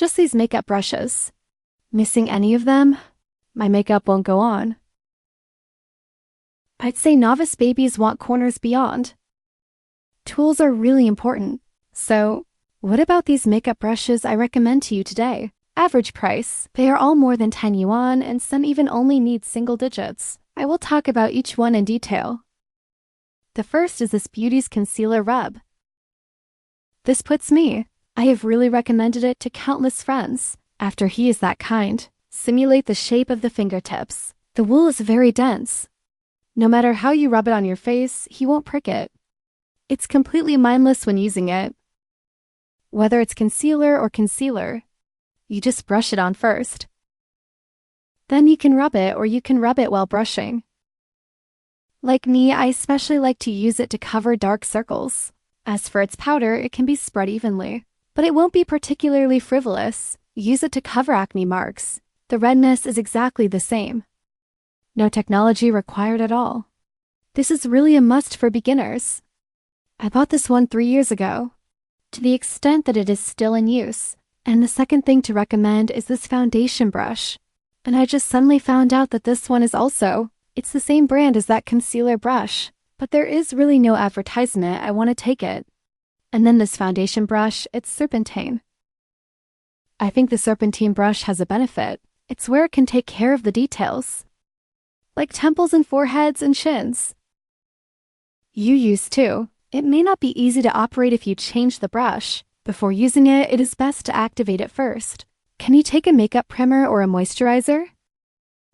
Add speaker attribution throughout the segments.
Speaker 1: Just these makeup brushes. Missing any of them, my makeup won't go on. I'd say novice babies want corners beyond. Tools are really important. So, what about these makeup brushes I recommend to you today? Average price. They are all more than 10 yuan and some even only need single digits. I will talk about each one in detail. The first is this Beauty's Concealer Rub. This puts me. I have really recommended it to countless friends. After he is that kind, simulate the shape of the fingertips. The wool is very dense. No matter how you rub it on your face, he won't prick it. It's completely mindless when using it. Whether it's concealer or concealer, you just brush it on first. Then you can rub it or you can rub it while brushing. Like me, I especially like to use it to cover dark circles. As for its powder, it can be spread evenly, but it won't be particularly frivolous. Use it to cover acne marks. The redness is exactly the same. No technology required at all. This is really a must for beginners. I bought this one 3 years ago, to the extent that it is still in use. And the second thing to recommend is this foundation brush. And I just suddenly found out that this one is also, it's the same brand as that concealer brush, but there is really no advertisement. I want to take it. And then this foundation brush, it's serpentine. I think the serpentine brush has a benefit. It's where it can take care of the details, like temples and foreheads and chins. You use too. It may not be easy to operate if you change the brush. Before using it, it is best to activate it first. Can you take a makeup primer or a moisturizer?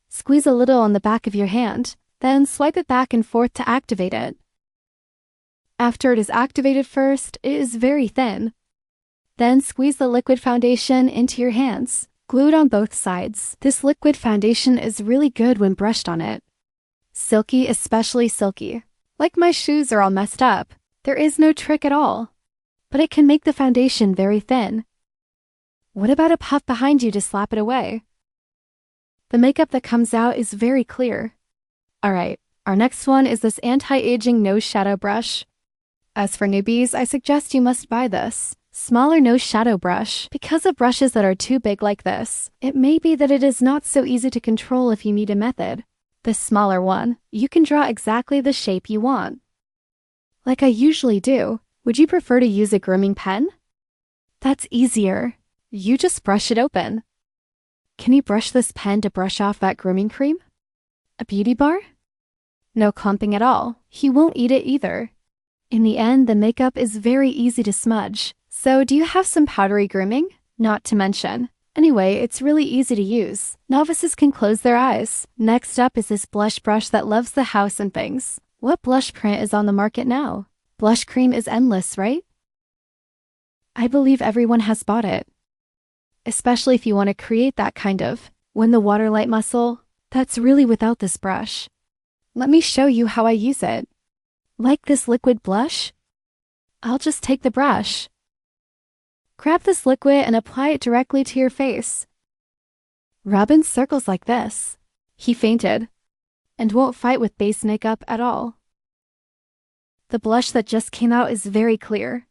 Speaker 1: Squeeze a little on the back of your hand, then swipe it back and forth to activate it. After it is activated first, it is very thin. Then squeeze the liquid foundation into your hands. Glue it on both sides. This liquid foundation is really good when brushed on it. Silky, especially silky. Like my shoes are all messed up. There is no trick at all. But it can make the foundation very thin. What about a puff behind you to slap it away? The makeup that comes out is very clear. Alright, our next one is this anti-aging nose shadow brush. As for newbies, I suggest you must buy this smaller nose shadow brush. Because of brushes that are too big like this, it may be that it is not so easy to control if you need a method. This smaller one, you can draw exactly the shape you want. Like I usually do. Would you prefer to use a grooming pen? That's easier. You just brush it open. Can you brush this pen to brush off that grooming cream? A beauty bar? No clumping at all. He won't eat it either. In the end, the makeup is very easy to smudge. So do you have some powdery grooming? Not to mention. Anyway, it's really easy to use. Novices can close their eyes. Next up is this blush brush that loves the house and things. What blush print is on the market now? Blush cream is endless, right? I believe everyone has bought it. Especially if you want to create that kind of when the waterlight muscle, that's really without this brush. Let me show you how I use it. Like this liquid blush? I'll just take the brush. Grab this liquid and apply it directly to your face. Rub in circles like this. He fainted and won't fight with base makeup at all. The blush that just came out is very clear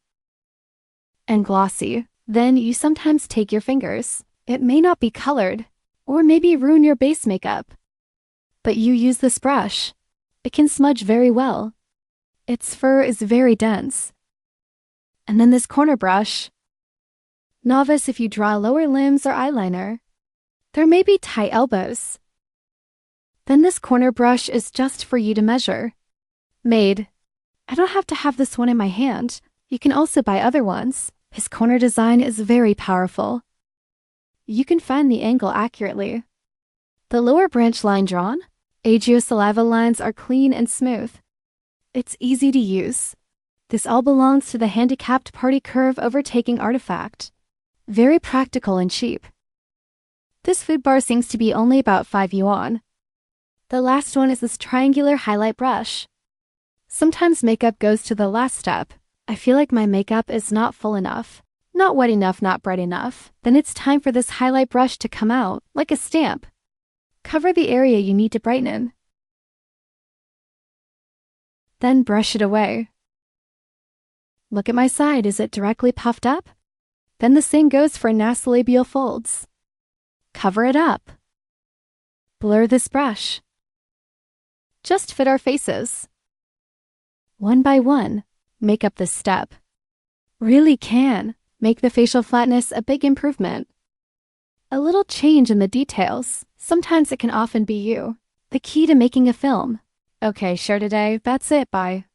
Speaker 1: and glossy. Then you sometimes take your fingers. It may not be colored, or maybe ruin your base makeup. But you use this brush. It can smudge very well. Its fur is very dense. And then this corner brush. Novice if you draw lower limbs or eyeliner. There may be tight elbows. Then this corner brush is just for you to measure. Made. I don't have to have this one in my hand. You can also buy other ones. His corner design is very powerful. You can find the angle accurately. The lower branch line drawn, saliva lines are clean and smooth. It's easy to use. This all belongs to the handicapped party curve overtaking artifact. Very practical and cheap. This food bar seems to be only about 5 yuan. The last one is this triangular highlight brush. Sometimes makeup goes to the last step. I feel like my makeup is not full enough. Not wet enough, not bright enough. Then it's time for this highlight brush to come out, like a stamp. Cover the area you need to brighten. Then brush it away. Look at my side, is it directly puffed up? Then the same goes for nasolabial folds. Cover it up. Blur this brush. Just fit our faces. One by one, make up this step. Really can make the facial flatness a big improvement. A little change in the details, sometimes it can often be you. The key to making a film. Okay, share today. That's it. Bye.